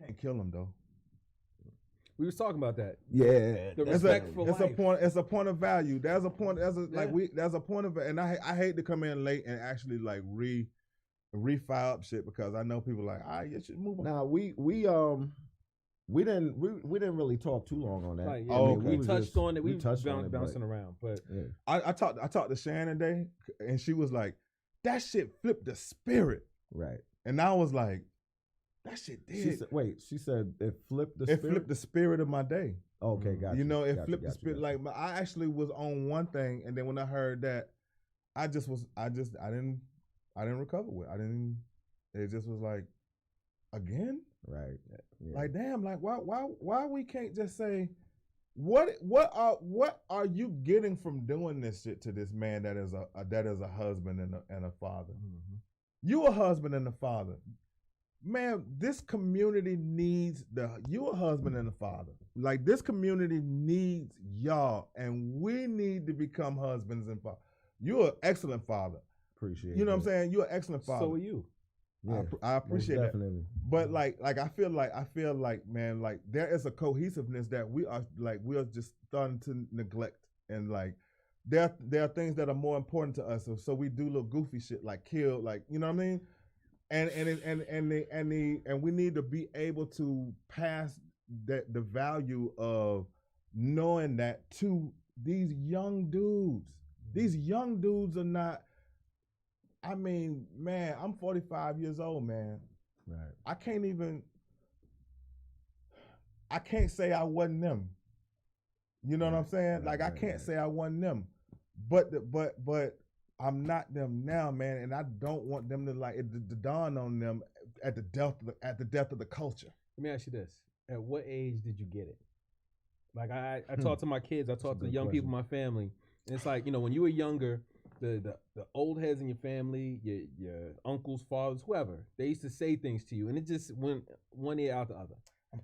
can't kill them though. We was talking about that. Yeah, The respect for It's life. a point. It's a point of value. There's a point. There's a Yeah. There's a point of, and I hate to come in late and actually like refile up shit because I know people like, you should move on. Now we didn't really talk too long on that. Right, yeah. Oh, we okay. touched on it. We touched on it, bouncing but- around, but Yeah. I talked to Shannon today, and she was like, that shit flipped the spirit, Right. and I was like, that shit did. She said it flipped the It spirit. flipped the spirit of my day. Okay, gotcha. You know, it Gotcha, flipped the gotcha, spirit. gotcha. Like I actually was on one thing, and then when I heard that, I didn't recover with. It just was like, again, Right. Yeah. like damn, like why we can't just say, what are you getting from doing this shit to this man that is a husband and a father? Mm-hmm. You a husband and a father. Man, this community needs you a husband and a father. Like this community needs y'all, and we need to become husbands and fathers. You're an excellent father. Appreciate. You know what I'm saying? You're an excellent father. so are you. Yeah, I appreciate most that. definitely. But like I feel like man, like there is a cohesiveness that we are just starting to neglect, and like there are things that are more important to us. So we do little goofy shit like kill, like you know what I mean. And we need to be able to pass the value of knowing that to these young dudes. These young dudes are not. I mean, man, I'm 45 years old, man. Right. I can't say I wasn't them. You know what I'm saying? Like I can't say I wasn't them, but I'm not them now, man, and I don't want them to like it to dawn on them at the death of the culture. Let me ask you this: at what age did you get it? Like I talk to my kids, I talk to young people in my family, and it's like, you know, when you were younger, the old heads in your family, your uncles, fathers, whoever, they used to say things to you, and it just went one ear out the other.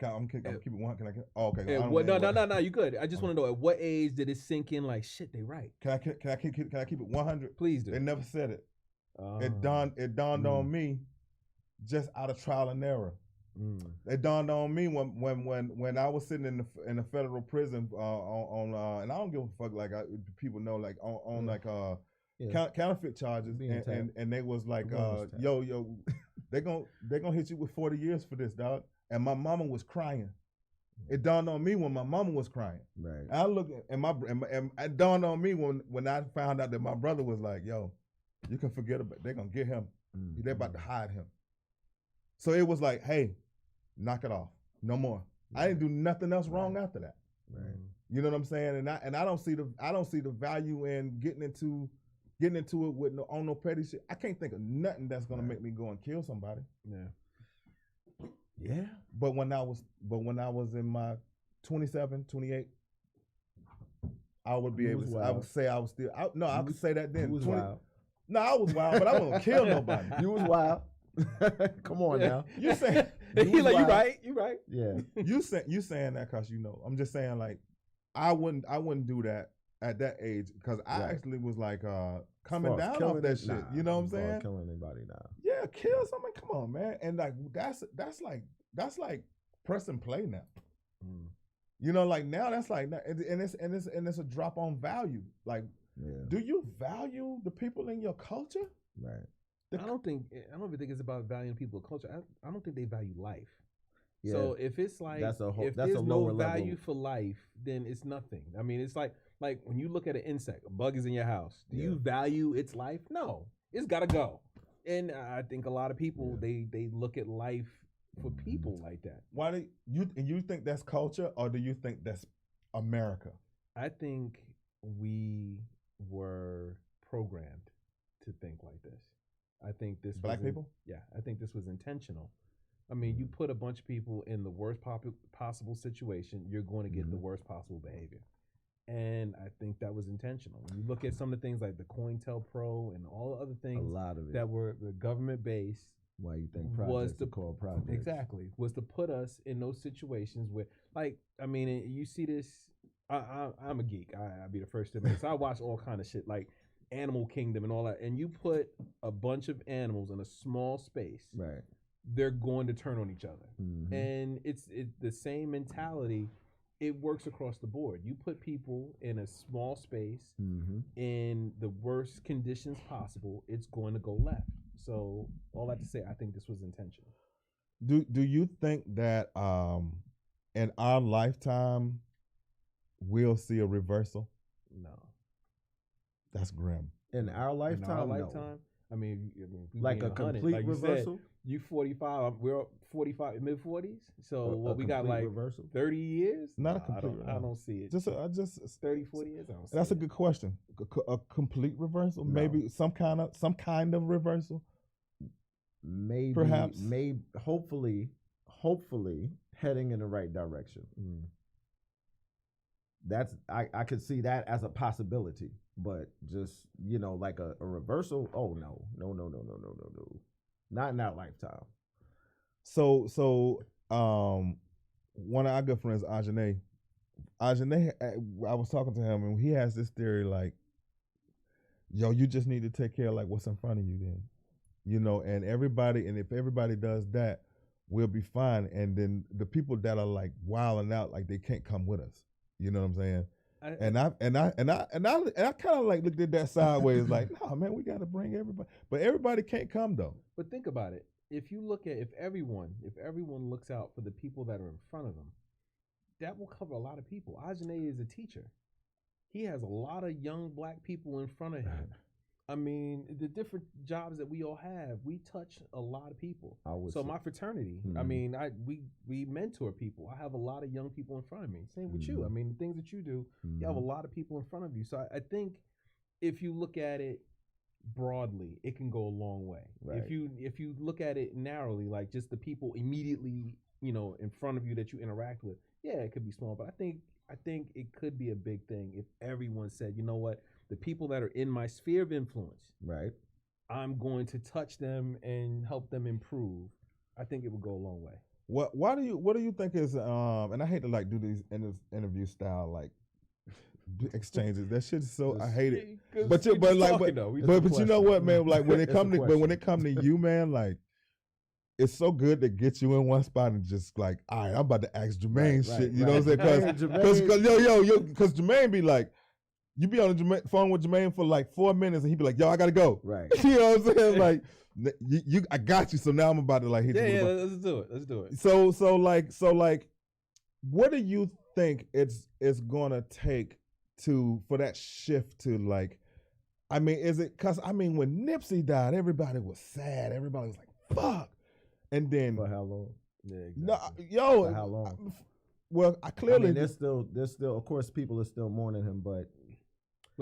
I'm keeping one. Can I? Oh, okay. No, you good. I just want to know at what age did it sink in? Like shit, they right. Can I keep it 100? Please do. They never said it. It dawned on me, just out of trial and error. It dawned on me when I was sitting in the federal prison on and I don't give a fuck, like people know, like on like counterfeit charges, and they was like yo they gonna hit you with 40 years for this, dog. And my mama was crying. It dawned on me when my mama was crying. Right. I looked and it dawned on me when I found out that my brother was like, yo, you can forget about it. They're gonna get him. They're about to hide him. So it was like, hey, knock it off. No more. I didn't do nothing else wrong after that. Right. You know what I'm saying? And I don't see the value in getting into it with no petty shit. I can't think of nothing that's gonna make me go and kill somebody. Yeah. Yeah. But when I was in my 27, 28, I would be able to. I would say I was still. I could say that then. You was wild. No, I was wild, but I wasn't kill nobody. You was wild. Come on now. You saying you right. You right. Yeah. you saying that because you know. I'm just saying, like, I wouldn't do that at that age because I actually was like coming down off that shit. You know what I'm saying? Killing anybody now. Yeah, kill someone. Come on, man. And like that's like press and play now. You know, like now that's like, and it's a drop on value. Like, do you value the people in your culture? Right. I don't even think it's about valuing people's culture. I don't think they value life. Yeah. So if it's like, if there's no value for life, then it's nothing. I mean, it's like when you look at an insect, a bug is in your house. Do you value its life? No, it's got to go. And I think a lot of people, they look at life for people like that. Why do you think that's culture, or do you think that's America? I think we were programmed to think like this. I think this Black people? Yeah, I think this was intentional. I mean, you put a bunch of people in the worst possible situation, you're going to get the worst possible behavior. And I think that was intentional. When you look at some of the things like the COINTELPRO and all the other things, a lot of it that were the government based. Why you think projects are called projects? Exactly, was to put us in those situations where, like, I mean, you see this. I'm a geek. I'll be the first to admit. So I watch all kind of shit like Animal Kingdom and all that. And you put a bunch of animals in a small space, right? they're going to turn on each other. And it's the same mentality. It works across the board. You put people in a small space in the worst conditions possible, it's going to go left. So all that to say, I think this was intentional. Do you think that in our lifetime we'll see a reversal? No. That's grim. In our lifetime? In our lifetime? No. I mean, like a complete like reversal? Said, you 45, we're 45, mid-40s. So what we got like reversal? 30 years? Not a complete reversal. I don't see it. Just 30, 40 years? I don't see that's a good question. A complete reversal? No. Maybe some kind of reversal? Maybe. Perhaps. Maybe. Hopefully heading in the right direction. That's I could see that as a possibility. But just, like a reversal, oh no. Not in our lifetime. So one of our good friends, Ajane, I was talking to him and he has this theory like, yo, you just need to take care of like what's in front of you then. And if everybody does that, we'll be fine. And then the people that are like wilding out, like they can't come with us. You know what I'm saying? I kind of like looked at that sideways, like, no, man, we got to bring everybody, but everybody can't come though. But think about it. If you look at if everyone looks out for the people that are in front of them, that will cover a lot of people. Ajane is a teacher. He has a lot of young black people in front of him. I mean, the different jobs that we all have, we touch a lot of people. So my fraternity, I mean, we mentor people. I have a lot of young people in front of me. Same with you. I mean, the things that you do, you have a lot of people in front of you. So I think if you look at it broadly, it can go a long way. Right. If you look at it narrowly, like just the people immediately, in front of you that you interact with, yeah, it could be small. But I think it could be a big thing if everyone said, you know what? The people that are in my sphere of influence, right? I'm going to touch them and help them improve. I think it would go a long way. What do you think is and I hate to like do these interview style like exchanges. That shit's so I hate it. But you know what, man? Like when it come to you, man, like it's so good to get you in one spot and just like, all right, I'm about to ask Jermaine shit. You know what I'm saying? Because Jermaine be like. You be on the phone with Jermaine for like 4 minutes, and he be like, "Yo, I gotta go." Right. You know what I'm saying? Like, I got you. So now I'm about to like hit you. Yeah, let's do it. Let's do it. So like, what do you think it's gonna take for that shift to like? I mean, is it because when Nipsey died, everybody was sad. Everybody was like, "Fuck," and then for how long? Yeah, exactly. For how long? I clearly there's still of course people are still mourning him, but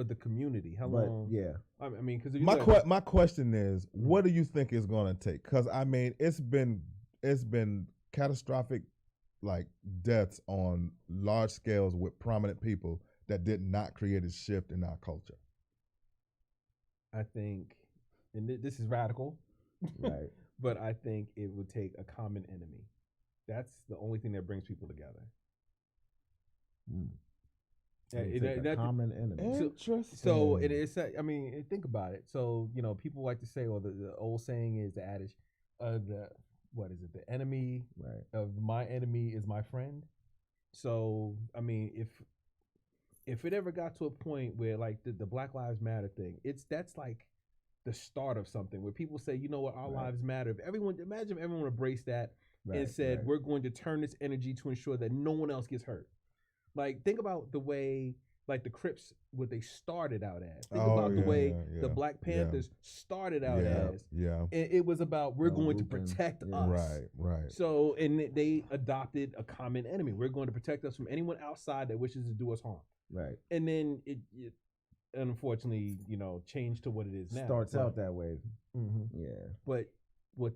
the community, how long? Yeah, I mean, because my question is, what do you think it's going to take? Because I mean, it's been catastrophic, like deaths on large scales with prominent people that did not create a shift in our culture. I think, and this is radical, right? But I think it would take a common enemy. That's the only thing that brings people together. A common enemy. Interesting. So it is. I mean, think about it. So people like to say, or the old saying is the adage, the enemy of my enemy is my friend. So I mean, if it ever got to a point where like the Black Lives Matter thing, that's like the start of something where people say, you know what, our lives matter. If everyone embraced that and said, we're going to turn this energy to ensure that no one else gets hurt. Like, think about the way, like, the Crips, what they started out as. Think about the way the Black Panthers started out as. Yeah. And it was about, we're going to protect us. Right. So, and they adopted a common enemy. We're going to protect us from anyone outside that wishes to do us harm. Right. And then it unfortunately, changed to what it is now. Starts out that way. Mm-hmm. Yeah. But what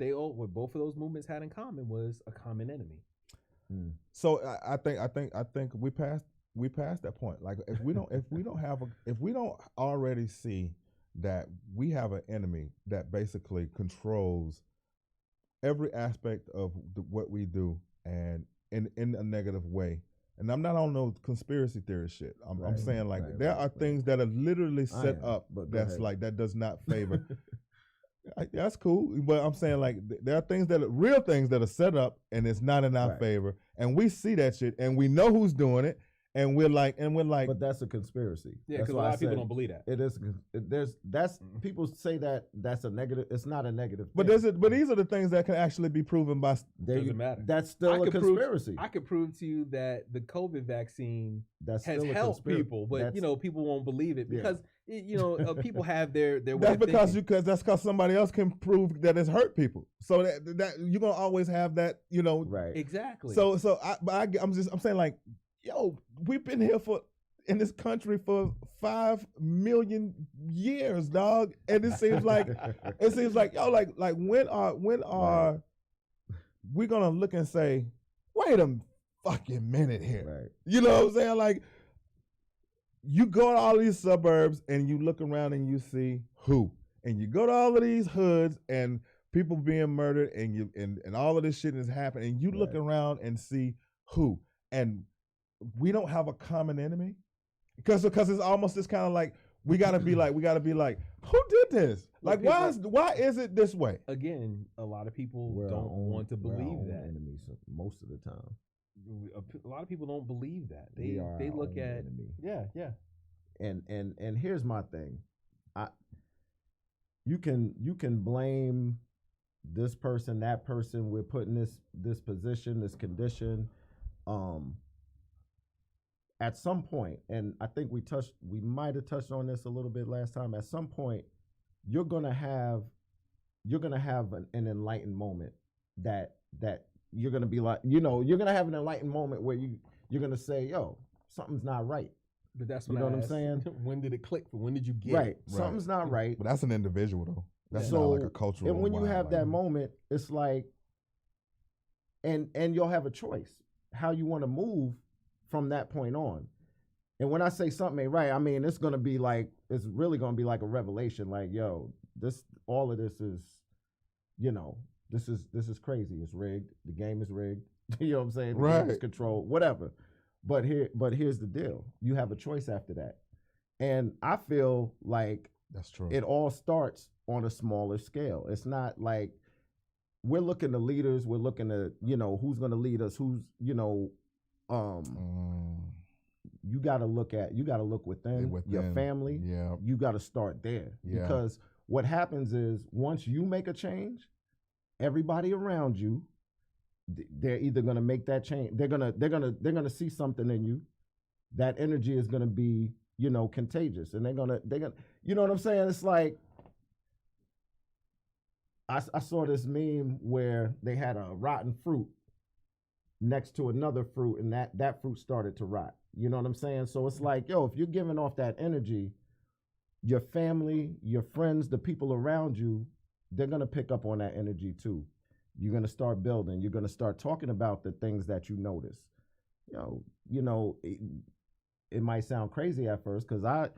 both of those movements had in common was a common enemy. So I think we passed that point. Like if we don't already see that we have an enemy that basically controls every aspect of what we do and in a negative way. And I'm not on no conspiracy theory shit. I'm saying like there are things that are literally set up that's like that does not favor. That's cool, but I'm saying like there are things real things that are set up and it's not in our favor, and we see that shit and we know who's doing it, and we're like, but that's a conspiracy. Yeah, because a lot of people don't believe that. It is. People say that's a negative. It's not a negative. But but these are the things that can actually be proven by. Doesn't matter. That's still a conspiracy. I could prove to you that the COVID vaccine has helped people, but people won't believe it because people have their. That's because somebody else can prove that it's hurt people. So that you're gonna always have that. Right. Exactly. So I'm saying like. Yo, we've been here in this country for 5 million years, dog, and it seems like yo, like when are we gonna look and say, wait a fucking minute here? Right. You know what I'm saying? Like, you go to all these suburbs and you look around and you see who, and you go to all of these hoods and people being murdered and all of this shit is happening, and you look around and see who, and we don't have a common enemy because it's almost this kind of like we gotta be like who did this? Like why is it this way? Again, a lot of people don't want to believe that. Enemies most of the time. A lot of people don't believe that. They look at enemy. Yeah. And here's my thing. You can blame this person, that person. We're put in this position, this condition. At some point, and I think we might have touched on this a little bit last time. At some point, you're gonna have an enlightened moment that you're gonna be like, you're gonna have an enlightened moment where you're gonna say, yo, something's not right. But that's what I'm saying. When did it click? When did you get it? Something's not right. But that's an individual though. That's not like a cultural. And when you have that moment, it's like, and you'll have a choice how you want to move from that point on. And when I say something ain't right, I mean it's really gonna be like a revelation. Like, yo, all of this is, this is crazy. It's rigged. The game is rigged. You know what I'm saying? The game is controlled. Whatever. But here's the deal. You have a choice after that. And I feel like that's true. It all starts on a smaller scale. It's not like we're looking to leaders. We're looking to, who's gonna lead us. Who's, you got to look within your family. Yeah. You got to start there because what happens is once you make a change, everybody around you, they're either going to make that change. They're going to see something in you. That energy is going to be, contagious, and they're going to, you know what I'm saying? It's like, I saw this meme where they had a rotten fruit next to another fruit, and that fruit started to rot. You know what I'm saying? So it's like, yo, if you're giving off that energy, your family, your friends, the people around you, they're going to pick up on that energy too. You're going to start building. You're going to start talking about the things that you notice. It might sound crazy at first because I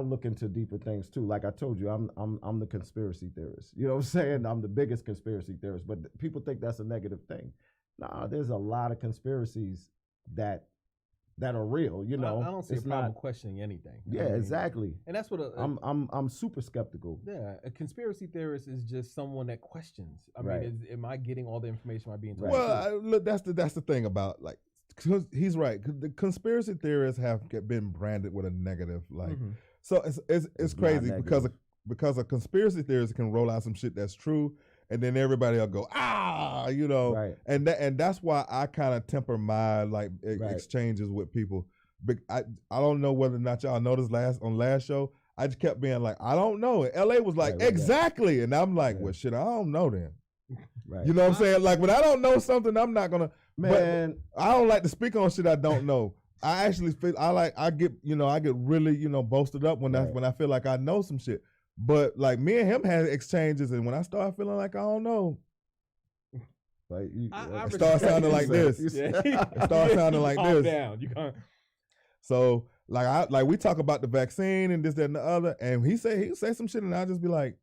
look into deeper things too. Like I told you, I'm the conspiracy theorist. You know what I'm saying? I'm the biggest conspiracy theorist, but people think that's a negative thing. Nah, there's a lot of conspiracies that are real. I don't see a problem questioning anything. Yeah, exactly. And that's what I'm super skeptical. Yeah, a conspiracy theorist is just someone that questions. I mean, am I getting all the information? Am I being told? Well, look, that's the thing about like. He's right. The conspiracy theorists have been branded with a negative, so it's crazy because a conspiracy theorist can roll out some shit that's true, and then everybody will go right. and that's why I kind of temper my exchanges with people. But I don't know whether or not y'all noticed on last show, I just kept being like, I don't know. And LA was like, exactly, and I'm like, well, shit, I don't know then. Right. You know what I'm saying? Like when I don't know something, I'm not gonna. Man, but I don't like to speak on shit I don't know. I actually feel I get really boasted up when I feel like I know some shit. But like me and him had exchanges, and when I start feeling like I don't know, like it starts sounding like this. It starts sounding like this. Down. You can't. So like we talk about the vaccine and this, that, and the other, and he say some shit, and I just be like,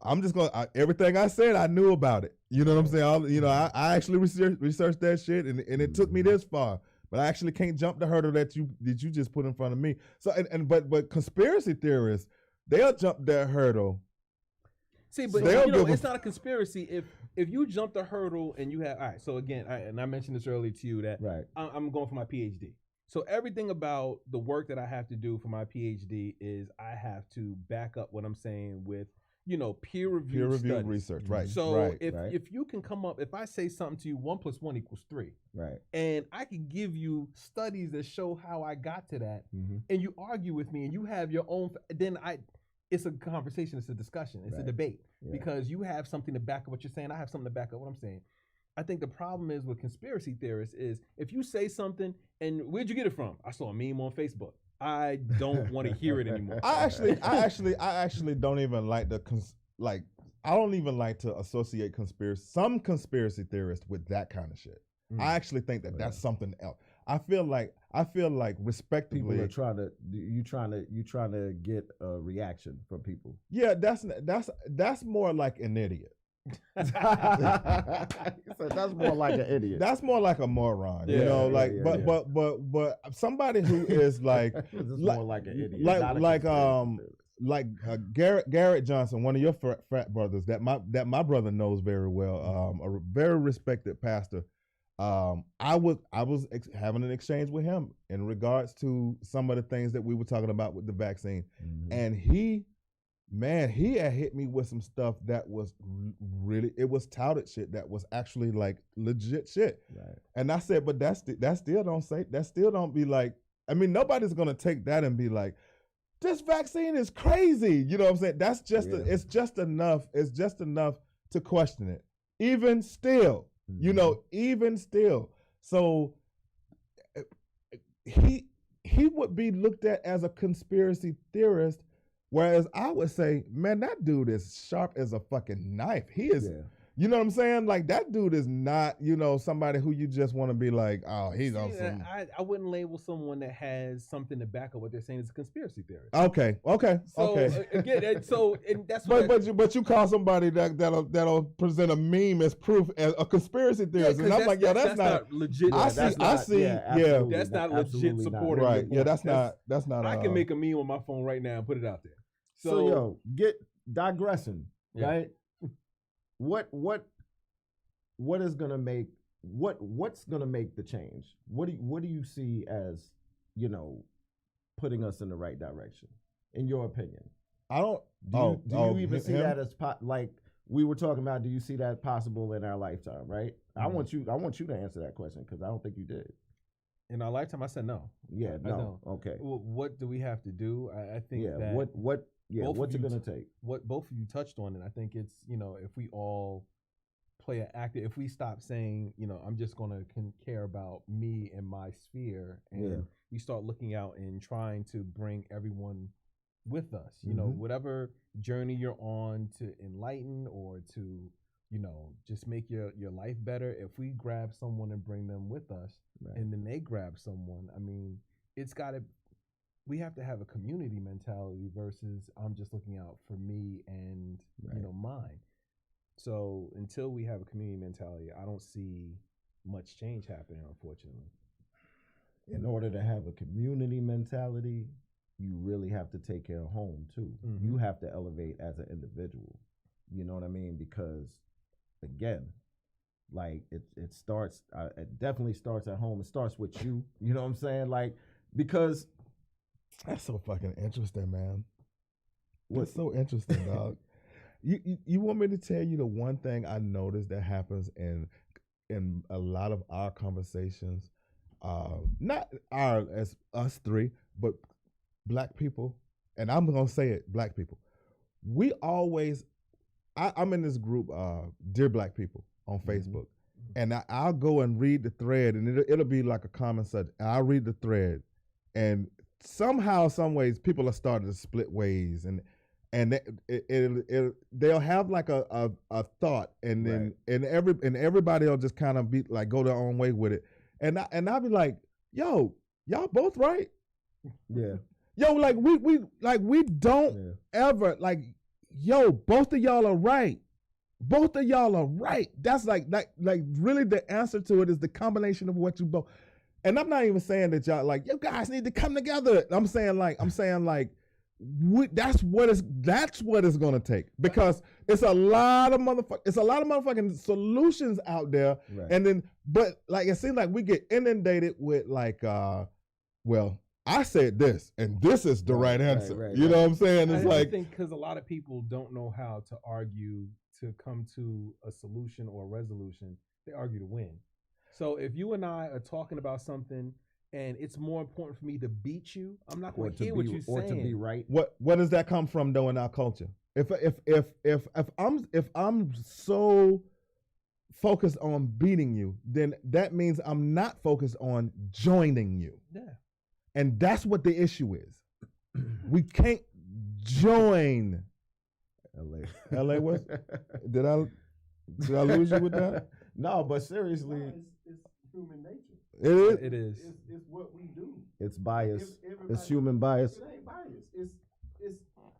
I'm just gonna everything I said I knew about it. You know what I'm saying? I actually researched that shit, and it took me this far. but I actually can't jump the hurdle that you just put in front of me. So but conspiracy theorists, they'll jump that hurdle. See, but it's not a conspiracy if you jump the hurdle and you have, all right, so again, and I mentioned this earlier to you that I'm going for my PhD. So everything about the work that I have to do for my PhD is I have to back up what I'm saying with, peer-reviewed research, right? So if you can come up, if I say something to you, 1 + 1 = 3, right? And I can give you studies that show how I got to that, and you argue with me, and you have your own, then it's a conversation, it's a discussion, it's a debate, because you have something to back up what you're saying, I have something to back up what I'm saying. I think the problem is with conspiracy theorists is if you say something and where'd you get it from? I saw a meme on Facebook. I don't want to hear it anymore. I actually don't even like I don't even like to associate some conspiracy theorists with that kind of shit. I actually think that's something else. I feel like respectively, people are trying to get a reaction from people. Yeah, that's more like an idiot. So that's more like an idiot. That's more like a moron, but somebody who is like more like an idiot. Like Garrett Johnson, one of your frat brothers that my brother knows very well, a very respected pastor. I was having an exchange with him in regards to some of the things that we were talking about with the vaccine, and he had hit me with some stuff that was really, it was touted shit that was actually like legit shit. Right. And I said, but that still don't be like, I mean, nobody's gonna take that and be like, this vaccine is crazy. You know what I'm saying? That's just it's just enough to question it. Even still, even still. So he would be looked at as a conspiracy theorist. Whereas I would say, man, that dude is sharp as a fucking knife. He is, you know what I'm saying? Like, that dude is not, somebody who you just want to be like, oh, he's on some. I wouldn't label someone that has something to back up what they're saying as a conspiracy theorist. Okay. So, again, and that's what. But you call somebody that'll present a meme as proof as a conspiracy theorist, and I'm like, that's not legit. That's not legit supporting. Right? Yeah, that's not. I can make a meme on my phone right now and put it out there. So get digressing, right? What's gonna make the change? What do you see as putting us in the right direction, in your opinion? I don't. Do you even see that as like we were talking about? Do you see that possible in our lifetime? Right. I want you to answer that question because I don't think you did. In our lifetime, I said no. Yeah, no. Okay. Well, what do we have to do? I think that what's it going to take? What both of you touched on, and I think it's, if we all play an active, if we stop saying, I'm just going to care about me and my sphere, and we start looking out and trying to bring everyone with us, whatever journey you're on to enlighten or to, just make your life better. If we grab someone and bring them with us, and then they grab someone, I mean, we have to have a community mentality versus I'm just looking out for me and mine. So until we have a community mentality, I don't see much change happening, unfortunately. In order to have a community mentality, you really have to take care of home too. You have to elevate as an individual. You know what I mean? Because again, like it starts. It definitely starts at home. It starts with you. You know what I'm saying? Like because. That's so fucking interesting, man. What's so interesting, dog? You want me to tell you the one thing I noticed that happens in a lot of our conversations, not as us three, but black people, and I'm gonna say it, black people. We always, I'm in this group, Dear Black People on Facebook, and I'll go and read the thread, and it'll be like a common subject. I'll read the thread, and somehow, some ways, people are starting to split ways, and they'll have like a thought, and then and everybody will just kind of be like go their own way with it, and I'll be like, yo, y'all both right, yo, like we don't ever like, yo, both of y'all are right. Both of y'all are right. That's like really the answer to it is the combination of what you both. and I'm not even saying that y'all like you guys need to come together. I'm saying like that's what it's gonna take, because it's a lot of motherfucking solutions out there, Right. and then but like it seems like we get inundated with like well, I said this and this is the right answer. Right, you know what I'm saying? It's I like think because a lot of people don't know how to argue to come to a solution or a resolution. They argue to win. So if you and I are talking about something and it's more important for me to beat you, I'm not going to hear what you're saying. Or to be right. What does that come from though in our culture? If I'm so focused on beating you, then that means I'm not focused on joining you. Yeah. And that's what the issue is. We can't join. LA was? Did I lose you with that? No, but seriously, it's human nature. It is. It is. It's what we do. it's bias. Everybody- It's human bias. It ain't bias. It's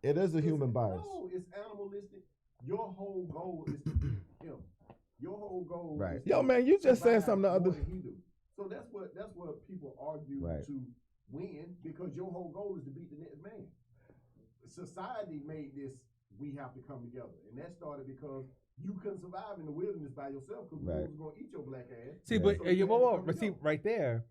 It is a human bias. No, it's animalistic. Your whole goal is to beat him. Your whole goal Right. is to Yo, man, you just said survive something the more other. than he do. So that's what people argue Right. to win, because your whole goal is to beat the next man. Society made this, we have to come together. And that started because you couldn't survive in the wilderness by yourself, because Right. wolves were going to eat your black ass. See, Yeah. but So you had to come but see, together. right there,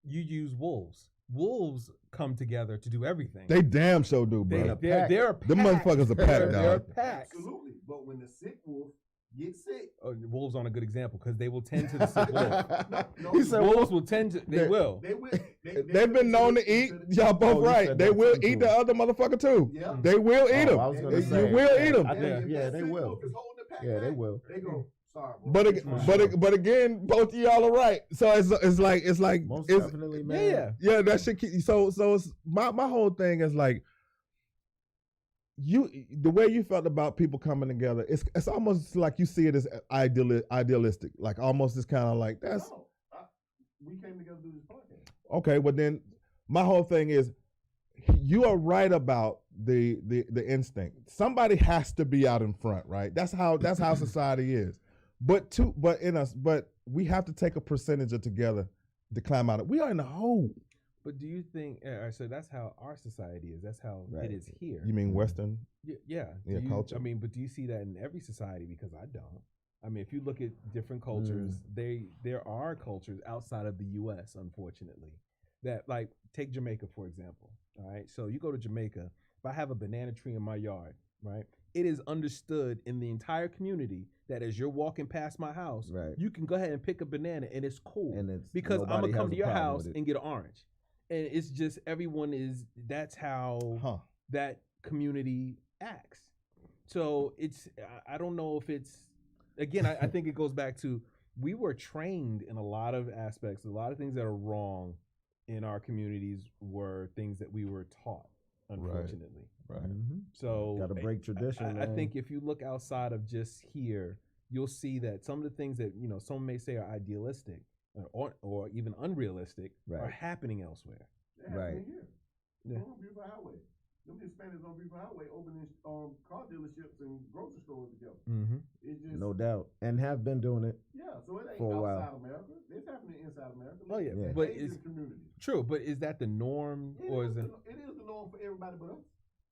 you use wolves. Wolves come together to do everything. They damn sure do, bro. a pack. They're a pack. Them motherfuckers a pack, They're a dog. pack. Absolutely. But when the sick wolf gets sick, Wolves aren't a good example because they will tend to the sick wolf. no, He said, Wolves will tend to. They will. they will. They've been known to eat. Y'all both Oh, you right. said They that will too. eat the other motherfucker too. Yeah. They will eat Oh, them. I was gonna You say, will eat them. I think, yeah, they will. Yeah, they will. They go, sorry, bro. But It's fine. but again, both of y'all are right. So it's like Most it's, definitely, man. Yeah. that shit. So it's, my whole thing is like the way you felt about people coming together. It's almost like you see it as idealistic. Like almost it's kind of like that's No, we came together to do this podcast. okay. But then my whole thing is you are right about the instinct. Somebody has to be out in front, right? That's how society is. But we have to take a percentage of together to climb out of. We are in the hole. But do you think? So that's how our society is. That's how Right. it is here. You mean Western? Yeah. Yeah, culture. I mean, but do you see that in every society? Because I don't. I mean, if you look at different cultures, there are cultures outside of the U.S. Unfortunately, that like take Jamaica for example. All right, so you go to Jamaica. If I have a banana tree in my yard, right, it is understood in the entire community that as you're walking past my house, Right. you can go ahead and pick a banana, and it's cool. And it's because I'm nobody gonna come has to a your problem house with it. and get an orange, and it's just everyone is. That's how that community acts. So it's. I don't know if it's. Again, I think it goes back to we were trained in a lot of aspects. A lot of things that are wrong in our communities were things that we were taught. Unfortunately, Right. Mhm. so Gotta break tradition, I man. think if you look outside of just here, you'll see that some of the things that some may say are idealistic or even unrealistic are Right. happening elsewhere. That Right. happened here. Yeah. On Beautiful Highway. Them Hispanics on Beautiful Highway opening car dealerships and grocery stores together. Mm-hmm. It's just No doubt. And have been doing it. Yeah, so it ain't For a while. outside America. It's happening inside America. Oh, yeah, Yeah. but Asian it's community. true. But is that the norm, or is it? It is the norm for everybody but us.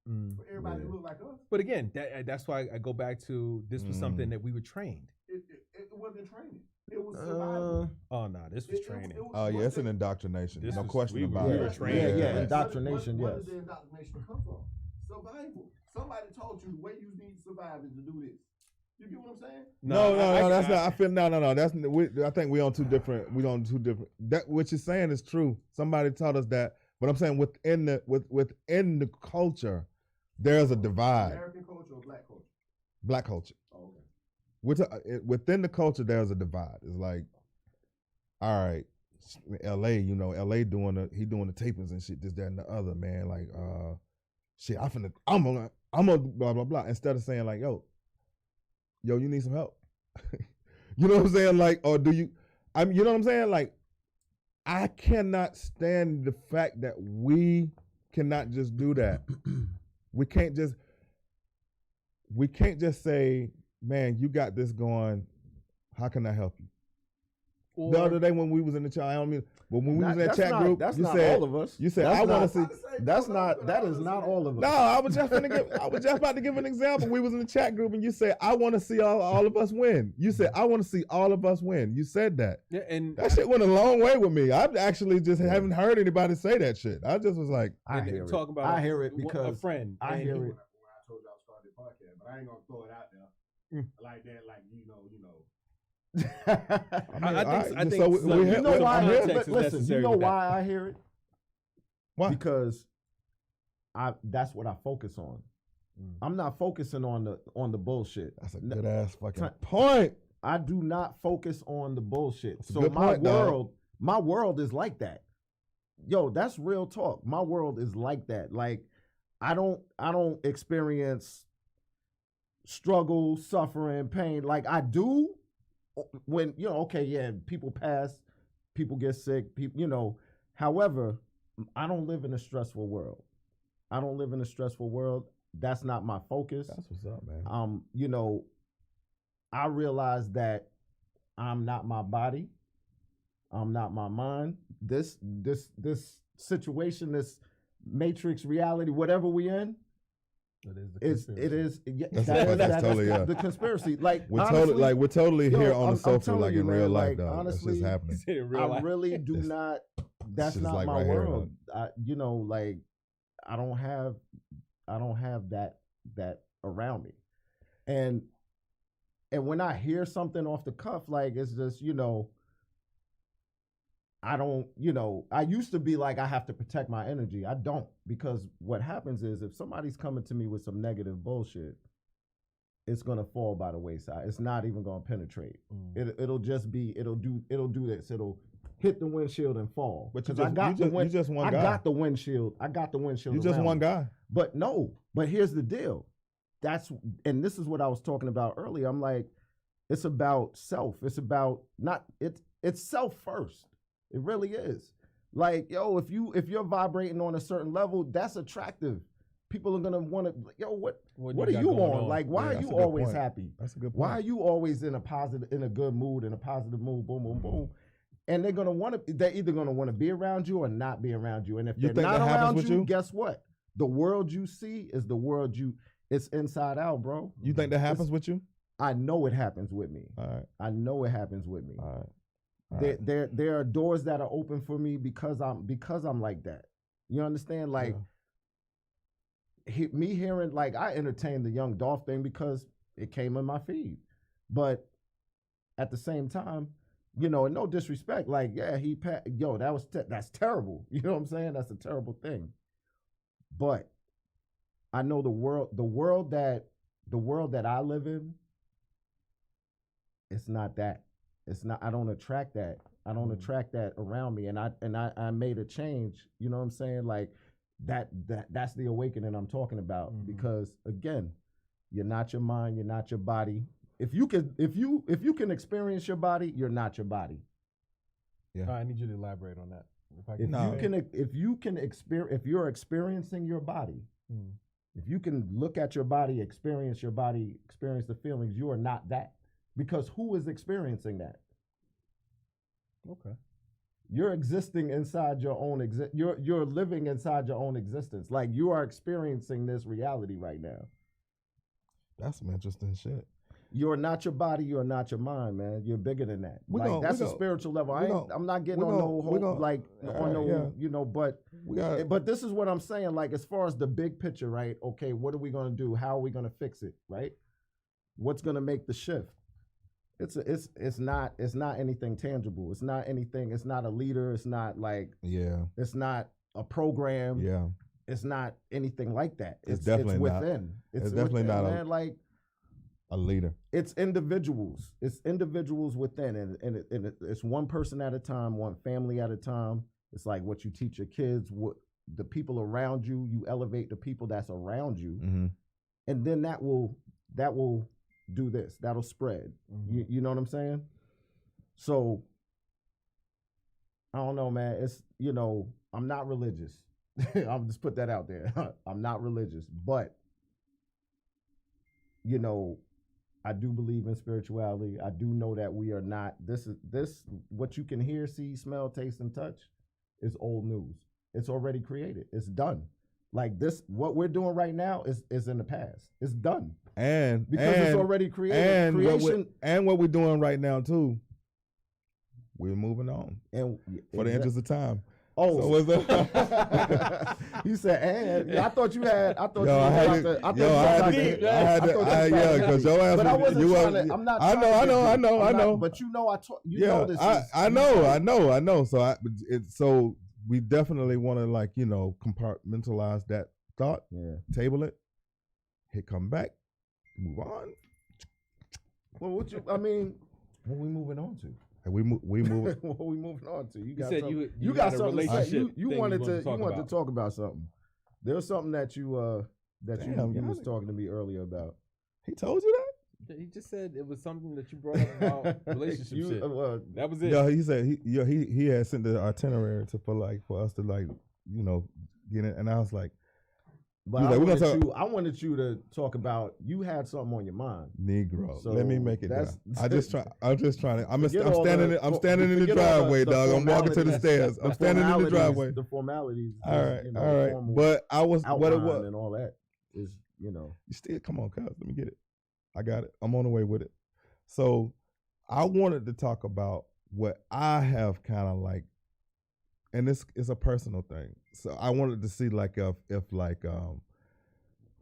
Mm. For everybody Yeah. that look like us. But again, that's why I go back to this was something that we were trained. It wasn't training. It was survival. Oh no, this was training. Oh yeah, it's an indoctrination. This No was- question we were- about we it. were trained. Yeah, indoctrination, Where yes. did the indoctrination come from? Survival. Somebody taught you the way you need to survive is to do this. You get what I'm saying? No, that's not. I feel no. That's I think we on two different. That what you're saying is true. Somebody taught us that, but I'm saying within the culture, there's a divide. American culture or black culture? Black culture. Oh, okay. Within the culture, there's a divide. It's like, all right, L.A. L.A. doing the tapings and shit, this, that, and the other, man. Like, shit, I'm gonna blah blah blah. Instead of saying like, yo, you need some help. You know what I'm saying? Like, or do you? You know what I'm saying? Like, I cannot stand the fact that we cannot just do that. We can't just say, man, you got this going. How can I help you? The other day when we was in the chat, I don't mean, but when we was in that chat group, that's you not said all of us. You said I want to see. That is not all of us. No, I was just about to give an example. We was in the chat group and you said I want to see all of us win. You said I want to see all of us win. You said that. Yeah, and that shit went a long way with me. I actually just haven't heard anybody say that shit. I just was like, I hear it. Talking about I hear it because a friend. I hear it. When I told y'all start the podcast, but I ain't gonna throw it out there like that. Like you know. I think so you know why I hear it. But listen, you know why I hear it? Why? Because that's what I focus on. I'm not focusing on the bullshit. That's a good ass fucking point. I do not focus on the bullshit. That's so my world is like that. Yo, that's real talk. My world is like that. Like I don't experience struggle, suffering, pain. Like I do when, people pass, people get sick, people, however, I don't live in a stressful world. That's not my focus. That's what's up, man. I realize that I'm not my body. I'm not my mind. This situation, this matrix reality, whatever we in, That's totally the conspiracy. Like we're honestly, here on the sofa, like in real life, like, though. Honestly, that's just happening. I really do not. That's not like my world. I don't have that around me, and when I hear something off the cuff, like it's just I don't, I used to be like, I have to protect my energy. I don't, because what happens is if somebody's coming to me with some negative bullshit, it's going to fall by the wayside. It's not even going to penetrate. It'll just be, it'll do this. It'll hit the windshield and fall. But you just one guy. I got the windshield. You just one guy. But here's the deal. And this is what I was talking about earlier. I'm like, it's about self. It's about it's self first. It really is. Like, yo, if you're vibrating on a certain level, that's attractive. People are gonna want to, yo, what are you on? Like, why are you always happy? That's a good point. Why are you always in a good mood, in a positive mood, boom, boom, boom? And they're either gonna want to be around you or not be around you. And if they're not around you, guess what? The world you see is the world it's inside out, bro. You think that happens with you? I know it happens with me. All right. I know it happens with me. All right. There are doors that are open for me because I'm like that. You understand? Like me hearing, like, I entertained the Young Dolph thing because it came in my feed, but at the same time, and no disrespect, like, yeah, that's terrible. You know what I'm saying? That's a terrible thing. But I know the world that I live in, it's not that. It's not. I don't attract that. I don't attract that around me. And I made a change. You know what I'm saying? Like that's the awakening I'm talking about. Mm-hmm. Because again, you're not your mind. You're not your body. If you can experience your body, you're not your body. Yeah. I need you to elaborate on that. If you're experiencing your body, if you can look at your body, experience the feelings, you are not that. Because who is experiencing that? Okay. You're existing inside your own you're living inside your own existence. Like, you are experiencing this reality right now. That's some interesting shit. You're not your body, you're not your mind, man. You're bigger than that. That's a spiritual level. I'm not getting on no whole, but this is what I'm saying. Like, as far as the big picture, right? Okay, what are we gonna do? How are we gonna fix it? Right? What's gonna make the shift? It's not anything tangible. It's not anything. It's not a leader. It's not like It's not a program. Yeah. It's not anything like that. It's definitely within. It's definitely within, not man. Like a leader. It's individuals. It's individuals within, and it's one person at a time, one family at a time. It's like what you teach your kids, what the people around you. You elevate the people that's around you, and then that will do this. That'll spread. You know what I'm saying? So I don't know, man. It's, I'm not religious. I'll just put that out there. I'm not religious, but I do believe in spirituality. I do know that we are not. This what you can hear, see, smell, taste, and touch is old news. It's already created. It's done. Like this, what we're doing right now is in the past. It's done. And because it's already created. And what we're doing right now too, we're moving on. And for the interest of time. Oh, so what's up? You said, and yeah, I thought you had. I thought I had to. Yeah, because your ass. But I wasn't trying to. I'm not. I know. But you know, you know this. I know. So we definitely want to compartmentalize that thought. Yeah. Table it. Come back. Move on. Well, what we moving on to? We move. What we moving on to? You said you got something to say. You wanted to talk about something. There was something that you was talking to me earlier about. He told you that? He just said it was something that you brought up about relationship shit. That was it. Yeah, he said he had sent the itinerary for us to get in, and I was like. But I wanted you to talk about. You had something on your mind, Negro. So let me make it down. I'm just trying to. I'm standing in the driveway, dog. I'm walking to the stairs. I'm standing in the driveway. The formalities. All right. But I was what it was and all that is You still come on, cuz. Let me get it. I got it. I'm on the way with it. So I wanted to talk about what I have kind of and this is a personal thing. So I wanted to see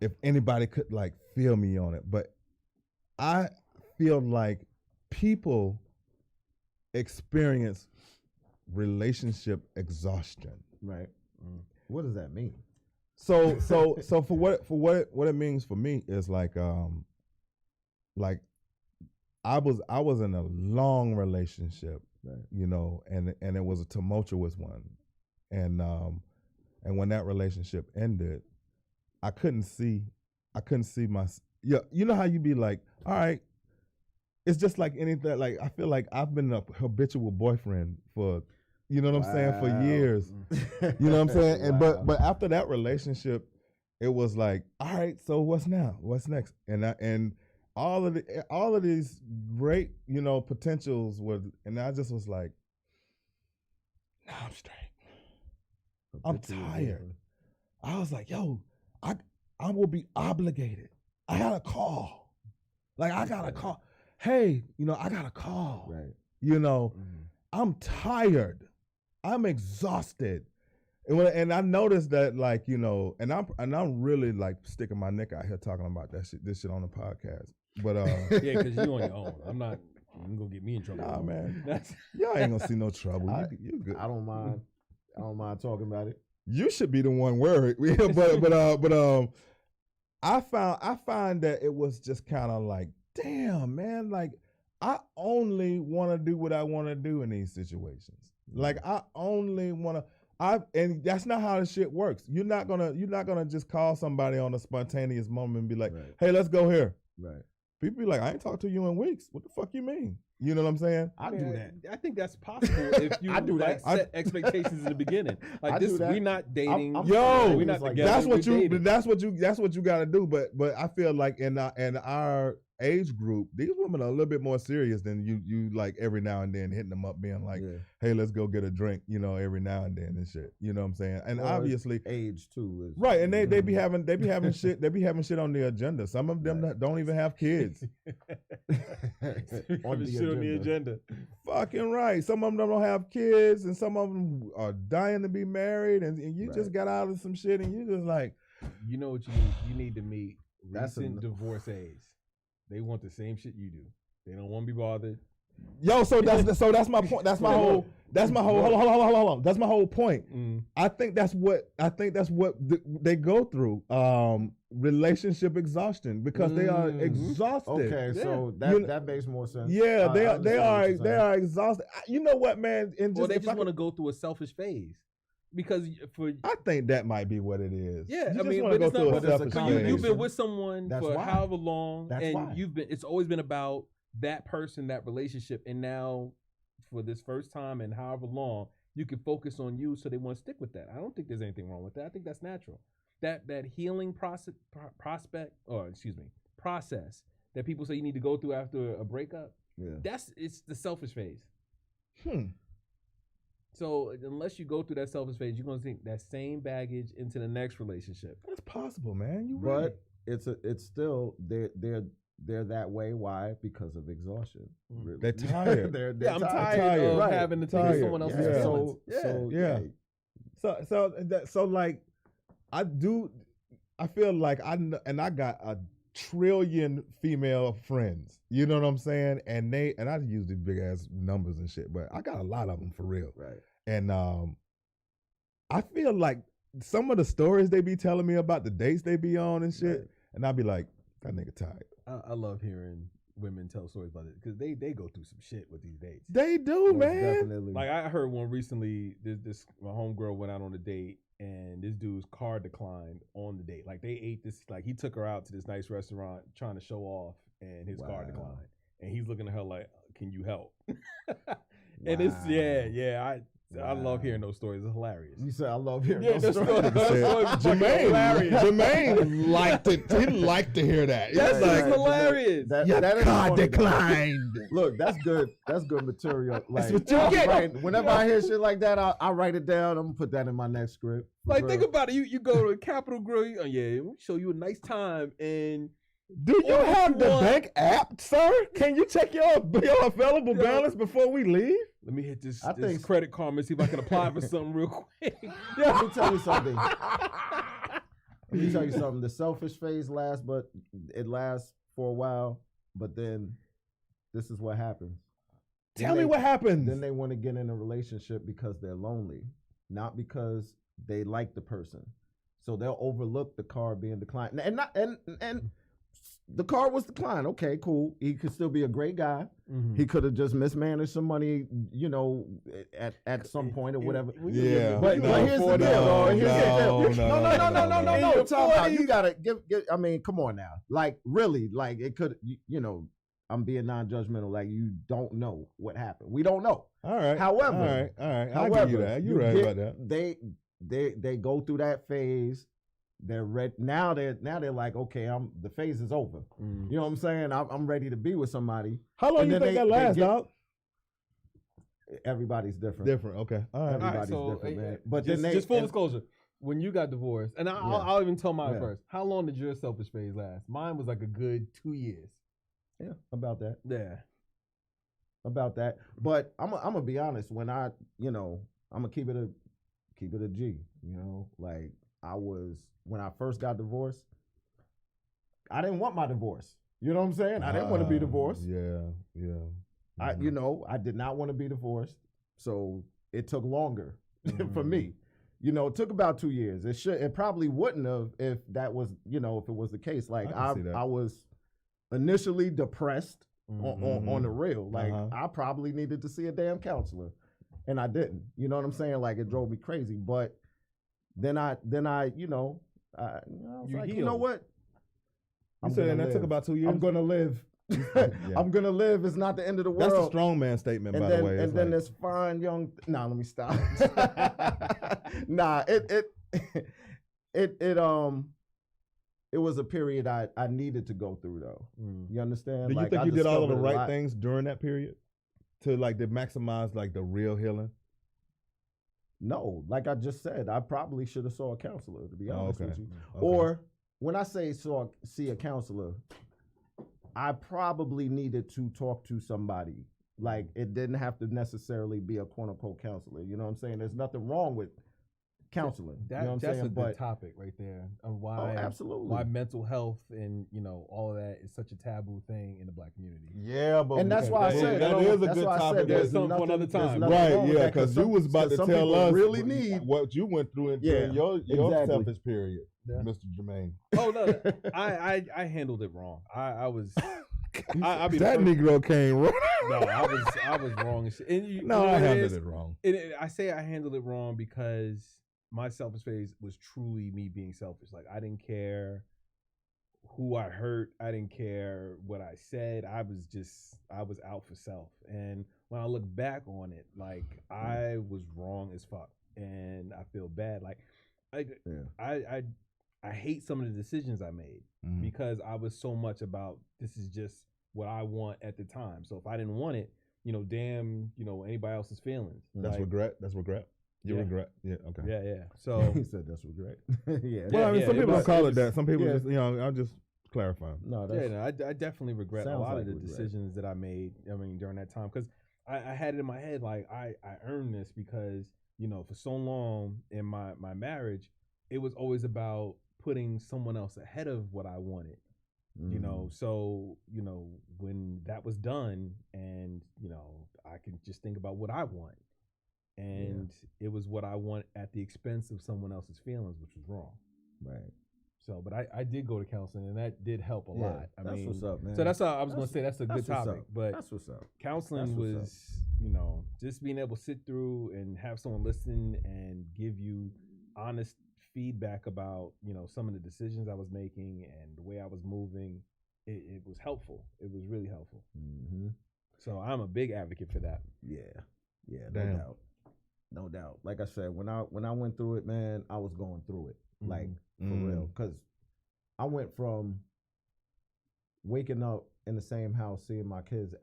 if anybody could feel me on it. But I feel like people experience relationship exhaustion. Right. What does that mean? So for what it means for me is I was in a long relationship. Right. And it was a tumultuous one, and when that relationship ended, I couldn't see my. Yeah, you know how you be like, all right, it's just like anything. Like I feel like I've been a habitual boyfriend for, you know what I'm saying, for years. You know what I'm saying, and but after that relationship, it was like, all right, so what's now? What's next? And all of these great, potentials were, and I just was like, nah, I'm straight. I'm tired. I was like, yo, I will be obligated. I got a call. I got a call. Hey, I got a call. Right. I'm tired. I'm exhausted. And I noticed that, and I'm really sticking my neck out here talking about this shit on the podcast. But yeah, because you on your own. I'm not. You're gonna get me in trouble. Nah, man. Y'all ain't gonna see no trouble. You good. I don't mind. I don't mind talking about it. You should be the one worried. but I find that it was just kind of damn, man. I only want to do what I want to do in these situations. I only want to. And that's not how this shit works. You're not gonna just call somebody on a spontaneous moment and be like, right. Hey, let's go here. Right. People be like, I ain't talked to you in weeks. What the fuck you mean? You know what I'm saying? I do that. I think that's possible if you set expectations in the beginning. We're not dating. We're not together. That's what you got to do. But I feel like in our age group, these women are a little bit more serious than you every now and then hitting them up being like, hey, let's go get a drink, every now and then and shit. You know what I'm saying? And obviously age too is right, and they be having shit on the agenda. Some of them don't even have kids. on the agenda. Fucking right. Some of them don't have kids, and some of them are dying to be married, and you just got out of some shit, and you just like, you know what you need? You need to meet recent divorcees. They want the same shit you do. They don't want to be bothered. Yo, so that's my point. That's my whole. Hold on. That's my whole point. I think that's what they go through. Relationship exhaustion, because they are exhausted. Okay, so that makes more sense. Yeah, they are exhausted. You know what, man? They just want to go through a selfish phase. Because I think that might be what it is. Yeah, but it's not. You've been with someone for however long, it's always been about that person, that relationship, and now for this first time and however long, you can focus on you, so they want to stick with that. I don't think there's anything wrong with that. I think that's natural. That healing process that people say you need to go through after a breakup. Yeah. It's the selfish phase. Hmm. So unless you go through that selfish phase, you're gonna take that same baggage into the next relationship. That's possible, man. You right. But it's still they're that way. Why? Because of exhaustion. Really. They're tired. they're I'm tired of right. having to think of someone else's feelings. So like, I feel like I got a trillion female friends. You know what I'm saying? And I use these big ass numbers and shit, but I got a lot of them for real. Right. And I feel like some of the stories they be telling me about the dates they be on and shit, right. and I be like, that nigga tired. I love hearing women tell stories about it because they go through some shit with these dates. They do, Most man. Definitely. Like I heard one recently. This my homegirl went out on a date and this dude's car declined on the date. Like they ate this. Like he took her out to this nice restaurant trying to show off, and his car declined. And he's looking at her like, "Can you help?" And it's I love hearing those stories. It's hilarious. You said I love hearing those stories. Jermaine liked it. He liked to hear that. That's hilarious. That car declined. Look, that's good. That's good material. Like, what you get. Whenever I hear shit like that, I write it down. I'm gonna put that in my next script. Like, think about it. You go to a Capitol Grill. We'll show you a nice time. And do you have the bank app, sir? Can you check your available balance before we leave? Let me hit this Credit Karma and see if I can apply for something real quick. Let me tell you something. The selfish phase lasts, but it lasts for a while. But then this is what happens. Tell me what happens. Then they want to get in a relationship because they're lonely, not because they like the person. So they'll overlook the car being declined. And the car was declined. Okay, cool. He could still be a great guy. Mm-hmm. He could have just mismanaged some money, at some point or whatever. Yeah. But here's the deal. No. Talk about, you gotta give. I mean, come on now. Like really, like it could. I'm being non-judgmental. Like you don't know what happened. We don't know. All right. However, all right. I give you that. You're right about that. They go through that phase. They're ready now. They're like, okay, the phase is over. Mm. You know what I'm saying? I'm ready to be with somebody. How long you think that lasts, dog? Everybody's different. Different. Okay. All right. Everybody's different, man. But just full disclosure. When you got divorced, and I'll even tell mine first. How long did your selfish phase last? Mine was like a good 2 years. Yeah, about that. Yeah, about that. But I'm gonna be honest. When I'm gonna keep it a G. Like when I first got divorced, I didn't want my divorce. You know what I'm saying? I didn't want to be divorced. Yeah. I did not want to be divorced. So it took longer for me. It took about 2 years. It probably wouldn't have if that was, if it was the case. Like I was initially depressed on the real. Like I probably needed to see a damn counselor, and I didn't. You know what I'm saying? Like it drove me crazy. But then I was like, you know what? You said that took about 2 years? I'm going to live. I'm going to live. It's not the end of the world. That's a strong man statement, by the way. And then this fine young... Nah, let me stop. Nah, it was a period I needed to go through, though. You understand? Do you think you did all of the right things during that period to maximize the real healing? No, like I just said, I probably should have saw a counselor, to be honest with you. Okay. Or when I say see a counselor, I probably needed to talk to somebody. Like it didn't have to necessarily be a quote unquote counselor. You know what I'm saying? There's nothing wrong with counseling. That's a good topic right there of why absolutely why mental health and all of that is such a taboo thing in the Black community. Yeah, but that's why I said that is a good topic. There's something for another time, right? Yeah, because you was about to tell us really need what you went through in your selfish period, Mr. Jermaine. Oh no, I handled it wrong. I was. That Negro came wrong. No, I was wrong. And I handled it wrong. I say I handled it wrong because my selfish phase was truly me being selfish. Like I didn't care who I hurt. I didn't care what I said. I was out for self. And when I look back on it, like I was wrong as fuck, and I feel bad. Like I I hate some of the decisions I made because I was so much about this is just what I want at the time. So if I didn't want it, damn, anybody else's feelings. That's regret. That's regret. You regret. Yeah. Okay. Yeah. So he said that's regret. Yeah. Well, I mean, some people don't call it that. Some people just, I'm just clarifying. No, I definitely regret a lot of the decisions that I made. I mean, during that time, because I had it in my head like I earned this because for so long in my marriage, it was always about putting someone else ahead of what I wanted. So when that was done, and I can just think about what I want, and it was what I want at the expense of someone else's feelings, which was wrong. Right. So, but I did go to counseling, and that did help a lot. I mean, what's up, man. So that's all I was going to say. That's a good topic. But that's what's up. Counseling was, just being able to sit through and have someone listen and give you honest feedback about, some of the decisions I was making and the way I was moving. It was helpful. It was really helpful. Mm-hmm. So I'm a big advocate for that. Yeah, no doubt. Like I said, when I went through it, man, I was going through it. Like, for real. Because I went from waking up in the same house, seeing my kids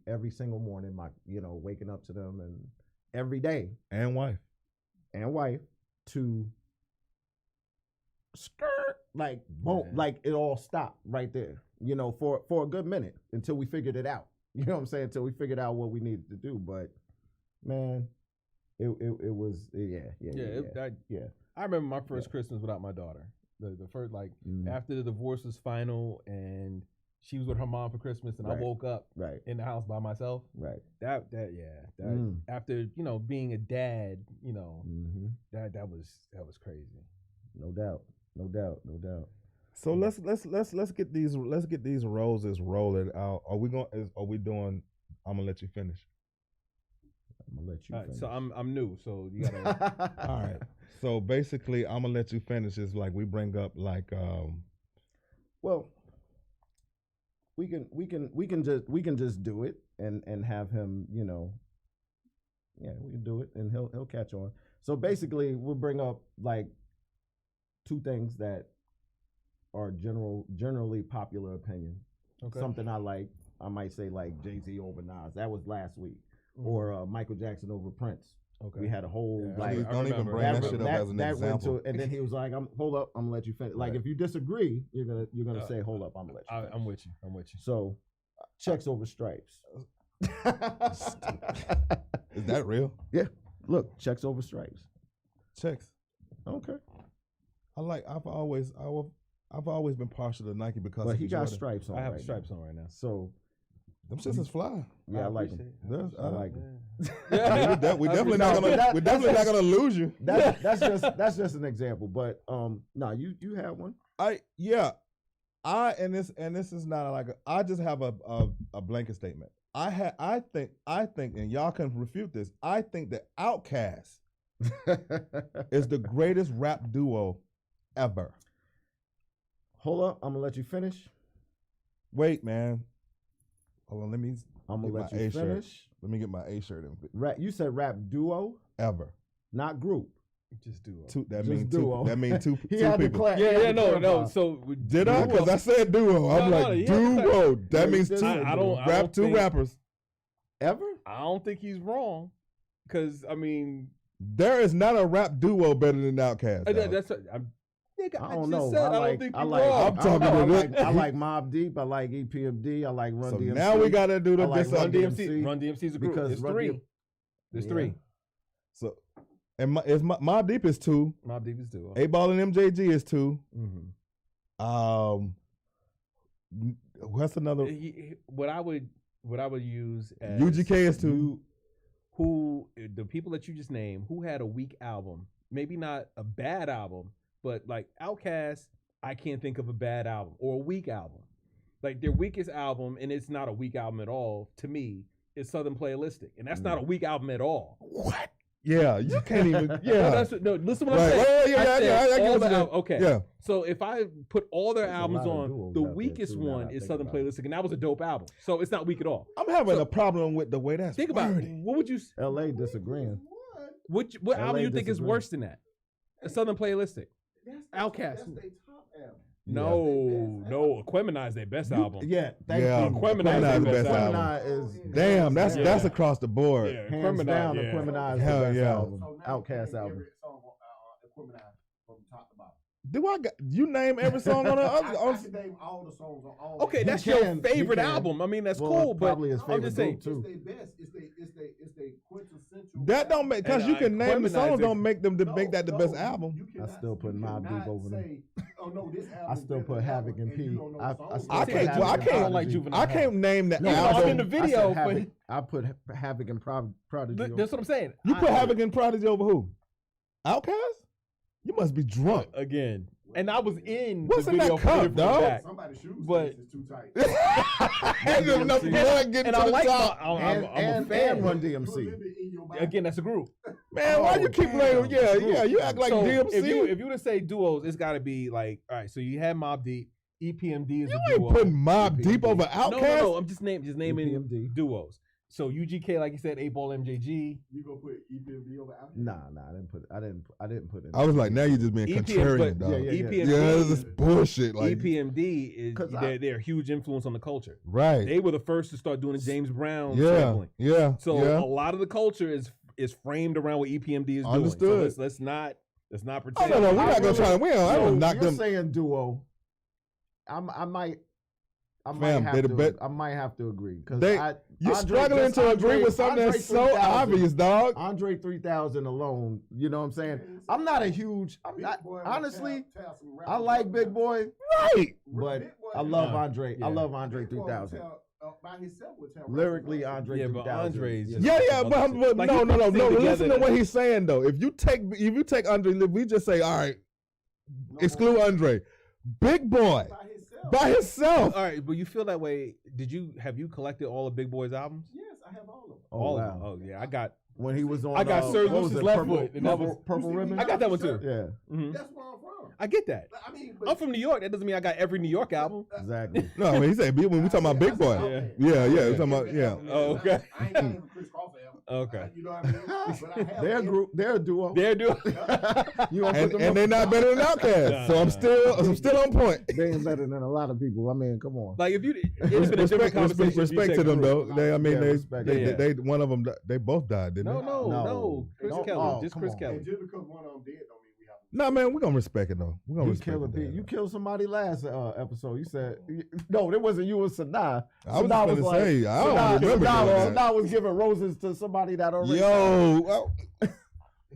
every single morning, waking up to them and every day. And wife, to skirt, like, boom, like it all stopped right there, for a good minute until we figured it out. You know what I'm saying? Until we figured out what we needed to do. But, man, it was, I remember my first Christmas without my daughter. The first, after the divorce was final and she was with her mom for Christmas and I woke up in the house by myself. Right. After, being a dad, that was crazy. No doubt. So let's get these roses rolling out. Are we doing? I'm gonna let you finish. So I'm new, so you gotta. All right. So basically, I'm gonna let you finish. It's like we bring up well, we can just do it and have him, we can do it and he'll catch on. So basically, we'll bring up like two things that are generally popular opinion. Okay. Something I like, I might say like Jay-Z over Nas. That was last week. Or Michael Jackson over Prince. Okay. We had a whole don't even bring that shit up as an example. And then he was like, "Hold up, I'm gonna let you finish." Like if you disagree, you're gonna say, "Hold up, I'm gonna let you finish." I'm with you. So, checks over stripes. Is that real? Yeah. Look, checks over stripes. Checks. Okay. I've always been partial to Nike because. But he got stripes on. I have stripes on right now. So. Them shits is fly. Yeah, I like them. I like them. We definitely not gonna lose you. That's just an example. But you have one. And this is not I just have a blanket statement. I think, and y'all can refute this. I think that Outkast is the greatest rap duo ever. Hold up, I'm gonna let you finish. Wait, man. Hold on, I'm gonna let you finish. Let me get my A shirt in. You said rap duo? Ever. Not group. Just duo. That means two he had people. No. So did I? Because I said duo. I'm duo. That means two. I don't two rappers. Ever? I don't think he's wrong. Because there is not a rap duo better than Outkast. I don't know. I like Mobb Deep. I like EPMD. I like Run DMC. So now we gotta do the Run DMC. Run DMC's a group. There's three. There's three. So, and Mobb Deep is two. Mobb Deep is two. 8 Ball and MJG is two. What's another? What I would use as UGK is two. Who the people that you just named? Who had a weak album? Maybe not a bad album. But like Outkast, I can't think of a bad album or a weak album. Like their weakest album, and it's not a weak album at all, to me, is Southern Playalistic. And that's not a weak album at all. What? Yeah, you can't even, yeah. Listen what I'm saying. I get what you're okay. Yeah. So if I put all their albums on, the weakest one is Southern Playalistic, and that was a dope album. So it's not weak at all. I'm having a problem with the way that's Think about it. What would you... LA disagreeing. What album you think is worse than that? A Southern Playalistic. Outkast. That's their top album. No, Aquemini is their best album. Yeah, thank you. Aquemini is the best album. Damn, that's across the board. Yeah, Hands down, yeah. Aquemini is the best album. Outkast album. Every song on Aquemini from top to bottom. You name every song on the other? I can name all the songs on all. Okay, that's your favorite album. I mean, that's cool, but probably his favorite I'm just saying. too. It's their best. It's their quintessential. That don't make, because you can name the songs, don't make them make that the best you album. I still put Mobb Deep over them. Oh no, this album. I still put Havoc and P. I can't name the I'm album. in the video. I put Havoc and Prodigy. That's what I'm saying. You put Havoc and Prodigy over who? Outkast? You must be drunk. Again. And I was in What's the in video that cup, dog? Somebody's shoes But is too tight. Ain't enough blood getting to the top. I'm a fan. Run DMC. Again, that's a group. Man, why you keep laying? Yeah, you act like So DMC. if you were to say duos, it's got to be like, all right. So you had Mobb Deep, EPMD is You a duo. ain't putting Mobb Deep over Outkast. No. I'm just naming EPMD. duos. So UGK, like you said, 8-Ball MJG. You gonna put EPMD over Outkast? Nah, I didn't put it. I was like, now you're just being contrarian, dog. EPMD, this is bullshit. Like, EPMD is they're a huge influence on the culture. right? They were the first to start doing the James Brown Yeah, sampling. yeah. So yeah. a lot of the culture is framed around what EPMD is doing. Understood. So let's not Oh pretend. no, we're not gonna try to win. I don't knock You're them. saying duo. I might have to agree because You're struggling to agree with something that's so obvious, dog. Andre 3000 alone, you know what I'm saying? I'm not a huge. Honestly, I like Big Boy, Right. but I love Andre. I love Andre 3000. By himself would tell Lyrically, Andre 3000. but Andre's just Yeah, but like, no. he puts things Listen to together what he's saying though. If you take Andre, we just say, all right, exclude Andre. Big Boy by himself. All right, but you feel that way. Have you collected all of Big Boy's albums? Yes, I have all of them. All wow. of them. Oh yeah, I got. When he was on, I got Sir Lucius Left Foot, and that was Purple Ribbon. I got that one too. Yeah, Mm-hmm. That's where I'm from. I get that. I mean, I'm from New York. That doesn't mean I got every New York album. exactly. No, I mean, he said when we talking about Big Boy. Yeah, we're talking about Oh, okay. I ain't got every Chris Crawford album. Okay. You know what I mean? But I have They're a group. They're a duo. They're doing. You gonna put them and up? they're not better than Outkast. Nah, So I'm still on point. They ain't better than a lot of people. I mean, come on. Like if you, it's been a different conversation. if you Respect take to a them group. though. respect. They one of them they both died, didn't they? No. Chris No. Kelly, Oh, just come Chris on. Kelly. And just because one of them dead don't mean we have to. No, man, we're gonna respect it though. We're gonna You respect kill a it. beat. You killed somebody last episode. You said no. It wasn't you. It was Sanaa. I was gonna say I don't remember that. Sanaa was giving roses to somebody that already. Yo,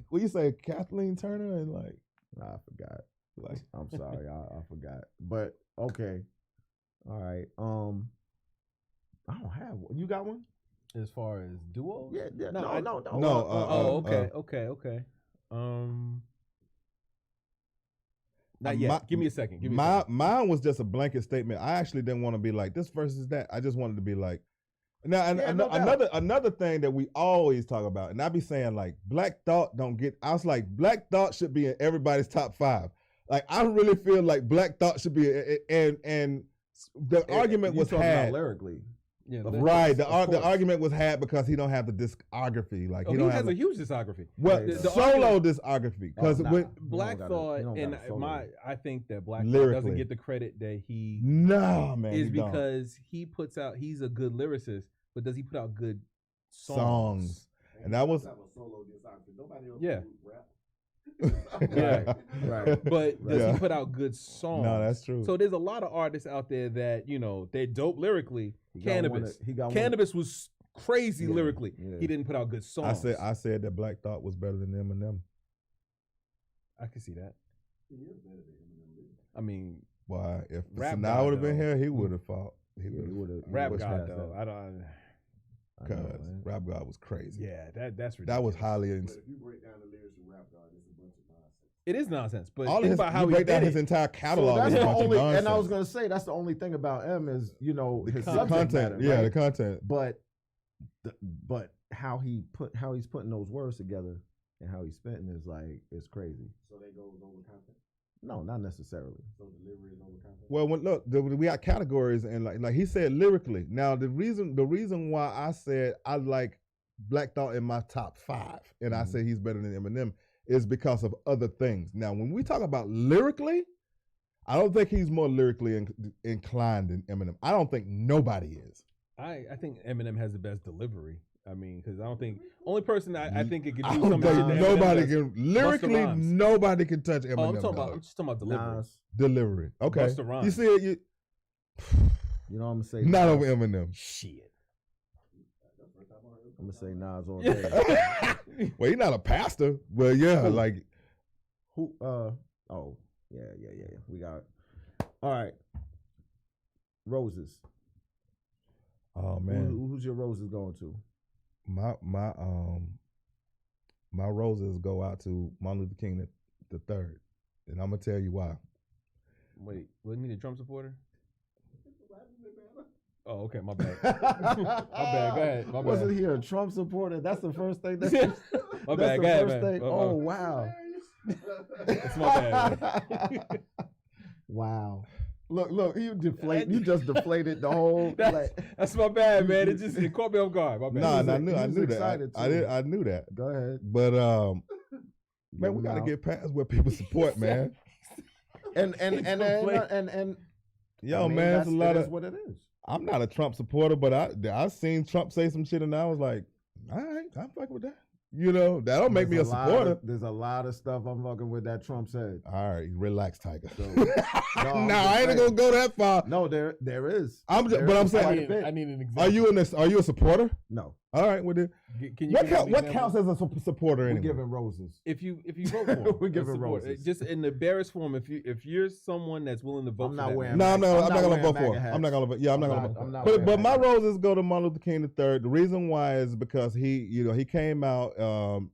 what you say, Kathleen Turner and like? Nah, I forgot. Like, I'm sorry, I forgot. But okay, all right. I don't have one. You got one? As far as duo? Yeah. No. No. Okay. Not yet. Give me a second. Mine was just a blanket statement. I actually didn't want to be like this versus that. I just wanted to be like. Now, another thing that we always talk about, and I be saying like Black Thought don't get. I was like Black Thought should be in everybody's top 5. Like I really feel like Black Thought should be, and the argument was had lyrically. Yeah, right. The argument was had because he don't have the discography. Like he has a huge discography. Well, the solo discography because Black Thought and I think that Black Thought Lyrically. doesn't get the credit that he man is because he puts out. He's a good lyricist, but does he put out good songs? And that was solo discography. Nobody else rap. Right. But does he put out good songs? No, that's true. So there's a lot of artists out there that they're dope lyrically. Cannabis was crazy lyrically. Yeah. He didn't put out good songs. I said that Black Thought was better than Eminem. I can see that. He is better than Eminem. I mean, why? If Rap Sanaa God, would have been though. here, he would have fought. He would have. Rap God though. I don't. Because Rap God was crazy. Yeah, that's ridiculous. That was highly. But if you break down the lyrics of Rap God, it's a bunch of nonsense. It is nonsense, but All think his, about how you he break down did his it. entire catalog. So that's is a the bunch of only, and I nonsense. was gonna say that's the only thing about M is his the subject content. matter, right? The content. But how he's putting those words together and how he's spitting is crazy. So they go over content. No, not necessarily. So delivery is over content. Well, look, we got categories, and like he said lyrically. Now the reason why I said I like Black Thought in my top 5, and I say he's better than Eminem, is because of other things. Now, when we talk about lyrically, I don't think he's more lyrically inclined than Eminem. I don't think nobody is. I think Eminem has the best delivery. I mean, because I don't think only person I think it could do I don't something. think nobody can lyrically. Nobody can touch Eminem. I'm just talking about delivery. Nas. Delivery. Okay. Busta Rhymes. You see it? You know what I'm gonna say? Not Nas. over Eminem. Shit. I'm gonna say Nas all day. Well, he's not a pastor, but yeah, like Who? Oh, yeah. We got. All right. Roses. oh man, Who's your roses going to? my roses go out to Martin Luther King the third, and I'm gonna tell you why. Wait, wasn't he a Trump supporter? Oh, okay, my bad. My bad. Go ahead. My bad. Wasn't he a Trump supporter? That's the first thing. That's My bad. the Go ahead, first man. thing. Oh wow. That's my bad. Man. Wow. Look, you just deflated the whole. That's my bad, man. It caught me off guard. My bad. Nah, I knew that. excited I knew that. Go ahead. But man, we gotta get past where people support, man. And Yo, I mean, man, it's a lot it of. is what it is. I'm not a Trump supporter, but I seen Trump say some shit, and I was like, all right, I'm fucking with that. You know, that don't make me a supporter. There's a lot of stuff I'm fucking with that Trump said. All right, relax, Tiger. So, I ain't gonna go that far. No, there is. I'm saying, I need an example. are you a supporter? No. All right, well then, Can you what counts as a supporter We're anyway? giving roses. If you vote for him, We're giving support. roses. Just in the barest form, if you're someone that's willing to vote I'm for not that wearing. man, No, I'm not gonna wearing vote for MAGA him. hats. I'm not gonna vote. Yeah, I'm not gonna vote. I'm not But wearing my MAGA hats. roses go to Martin Luther King III. The reason why is because he came out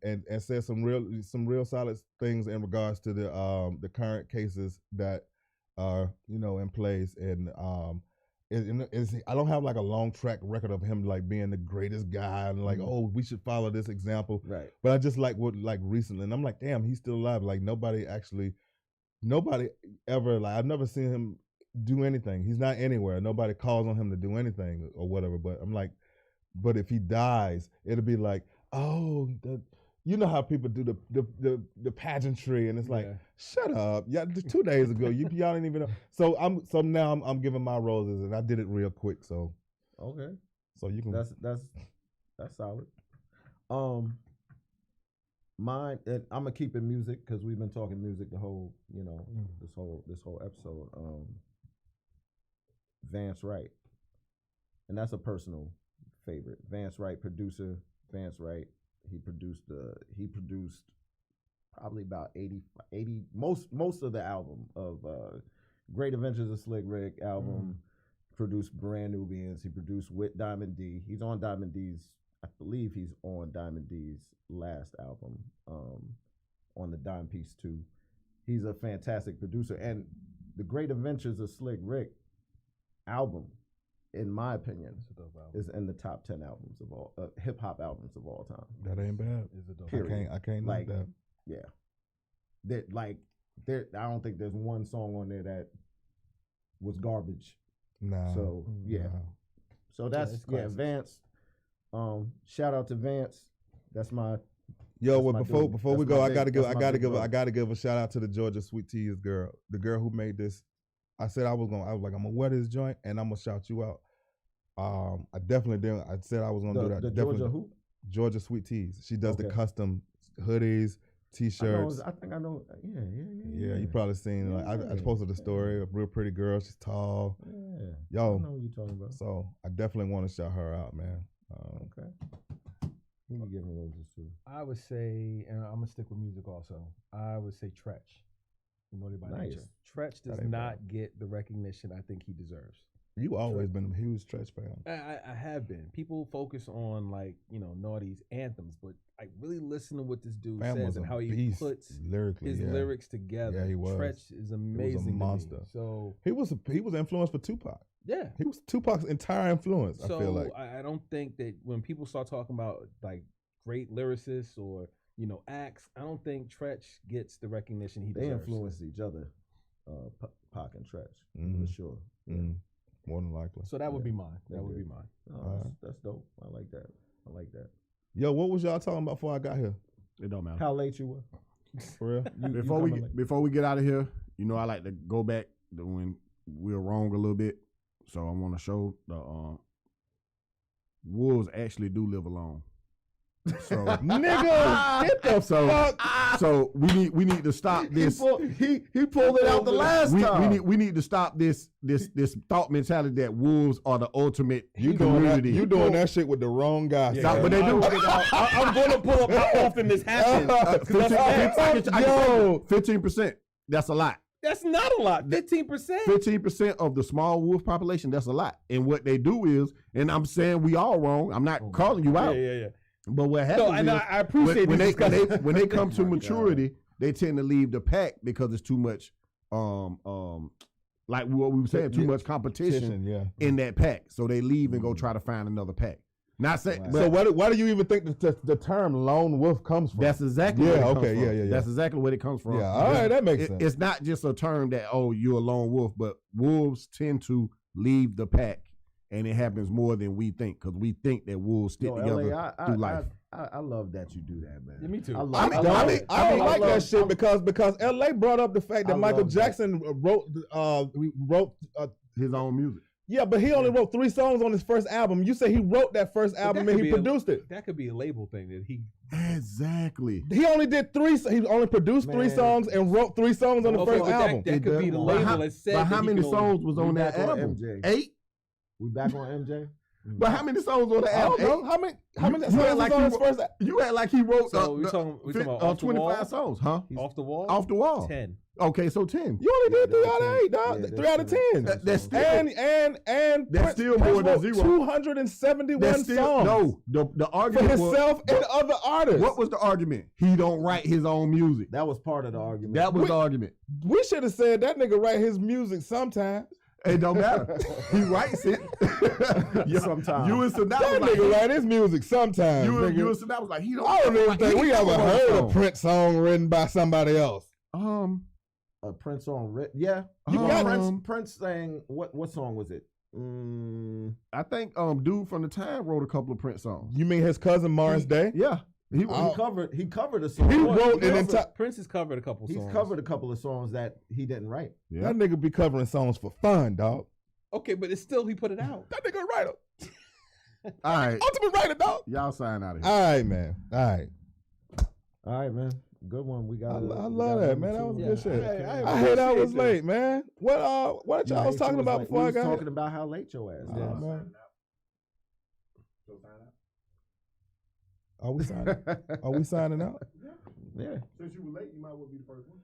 and said some real solid things in regards to the current cases that are in place, and I don't have like a long track record of him like being the greatest guy and like oh we should follow this example, Right. but I just like recently, and I'm like damn, he's still alive. Like nobody ever, like I've never seen him do anything. He's not anywhere. Nobody calls on him to do anything or whatever. But I'm like, but if he dies, it'll be like, oh, you know how people do the pageantry, and it's like, shut up. Yeah, 2 days ago, y'all didn't even know. So now I'm giving my roses, and I did it real quick. So Okay. So you can. That's solid. Mine, and I'm gonna keep it music because we've been talking music the whole, this whole episode. Vance Wright, and that's a personal favorite. Vance Wright, producer. Vance Wright, he produced probably about 80 most of the album of Great Adventures of Slick Rick album. Produced Brand Nubians. He produced with Diamond D. He's on Diamond D's. I believe he's on Diamond D's last album, on the Dime Piece 2. He's a fantastic producer, and the Great Adventures of Slick Rick album, in my opinion, is in the top 10 albums of all hip hop albums of all time. That ain't bad. I can't like that. Yeah, I don't think there's one song on there that was garbage. No. So so that's Vance. Shout out to Vance. That's my. Yo, well, before we go, I gotta give a shout out to the Georgia Sweet Teas girl, the girl who made this. I said I was like, I'm gonna wear this joint and I'm gonna shout you out. I definitely did. I said I was gonna do that. The definitely. Georgia who? Georgia Sweet Teas. She does the custom hoodies, T-shirts. I think I know. Yeah, you probably seen. Like I posted a story. A real pretty girl. She's tall. Yeah. Yo, I know what you're talking about. So I definitely want to shout her out, man. Okay. Who you giving roses to? I would say, and I'm gonna stick with music also. I would say Tretch. Naughty by Nature. Tretch does not get the recognition I think he deserves. You always been a huge Tretch fan. I have been. People focus on Naughty's anthems, but I really listen to what this dude says and how he puts his lyrics together. Yeah, he was. Tretch is amazing. He was a monster. So he was influenced for Tupac. Yeah, he was Tupac's entire influence. So I feel like I don't think that when people start talking about like great lyricists or acts, I don't think Tretch gets the recognition he deserves. They influenced each other, Pac and Tretch, for sure. Yeah. More than likely. So that would be mine. That would be mine. That's dope. I like that. Yo, what was y'all talking about before I got here? It don't matter. How late you were? For real? Before we get out of here, I like to go back when we're wrong a little bit. So I want to show the wolves actually do live alone. So Nigga, get the fuck. So we need to stop this. He pulled it out the last time. We need to stop this thought mentality that wolves are the ultimate You community. doing that shit with the wrong guy. Yeah, stop what they do. I'm going to pull up how often this happens. 15%. That's a lot. That's not a lot. 15%. 15% of the small wolf population. That's a lot. And what they do is, and I'm saying we all wrong. I'm not calling you out. Yeah. But what happens and I appreciate when they come to maturity, they tend to leave the pack because it's too much, like what we were saying, too much competition in that pack. So they leave and go try to find another pack. Not saying. Right. So why do you even think the term lone wolf comes from? That's exactly where it comes from. Yeah. That's exactly where it comes from. Yeah, all right, that makes sense. It's not just a term that, you're a lone wolf, but wolves tend to leave the pack. And it happens more than we think, because we think that wolves stick together through life. I love that you do that, man. Yeah, me too. I don't like that shit because LA brought up the fact that Michael Jackson wrote his own music. Yeah, but he only wrote 3 songs on his first album. You say he wrote that first album and he produced it. That could be a label thing that he. Exactly. He only did 3. He only produced 3 songs and wrote 3 songs on the first album. That could be the label that said. But how many songs was on that album? MJ. 8. We back on MJ. But how many songs on the album? I don't know. How many songs was on his first album? You act like he wrote we talking about 25 songs, huh? Off the wall? Off the wall. 10. Okay, so 10. You only did 3 out of 8, dog. 3 out of 10. That's still and that's still more than 0. 271 songs. No, the argument for himself and other artists. What was the argument? He don't write his own music. That was part of the argument. That was the argument. We should have said that nigga write his music sometimes. It don't matter. He writes it. Sometimes. You and Sadat that nigga write his music sometimes. You and Sadat was like, he don't. I don't even think we ever heard a Prince song written by somebody else. A Prince song written? Yeah. Prince sang, what song was it? I think dude from the time wrote a couple of Prince songs. You mean his cousin Morris Day? Yeah. He covered a song. He wrote an entire. Prince has covered a couple songs. He's covered a couple of sons that he didn't write. Yeah. That nigga be covering songs for fun, dog. Okay, but it's still he put it out. That nigga a writer. All right. Ultimate writer, dog. Y'all sign out of here. All right, man. All right, man. Good one. We got. I love that, man. That was good shit. I heard I was late, man. What y'all was talking about before I got here? Talking about how late your ass. Yeah, man. Are we signing out? Yeah. Since you were late, you might well be the first one.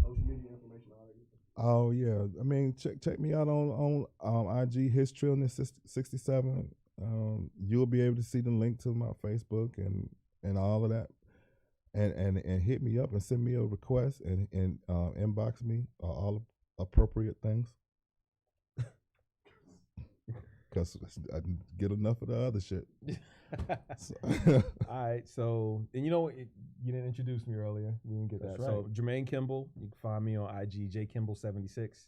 Social media information, all that. Oh yeah. I mean, check me out on IG HisTrillness67. You'll be able to see the link to my Facebook and all of that. And hit me up and send me a request and inbox me all appropriate things. Because I get enough of the other shit. All right, so and you know what? You didn't introduce me earlier. We didn't get that. Right. So Jermaine Kimball, you can find me on IG JKimball76.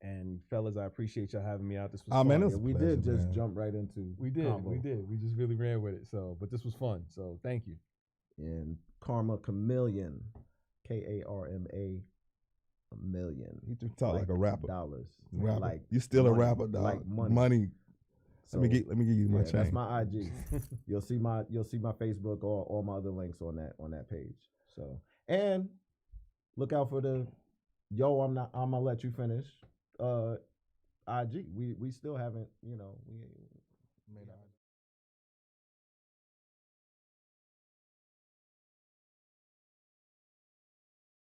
And fellas, I appreciate y'all having me out. This was fun. Man, we did just jump right into. We did. We just really ran with it. So, but this was fun. So thank you. And Karma Chameleon, KARMA. $1 million. You talk like a rapper. Dollars. Rapper. Like you still money, a rapper, dog. Like money. So, let me give you my chain. That's my IG. You'll see my Facebook or all my other links on that page. So, and look out for the I'm gonna let you finish. IG. We still haven't, we made our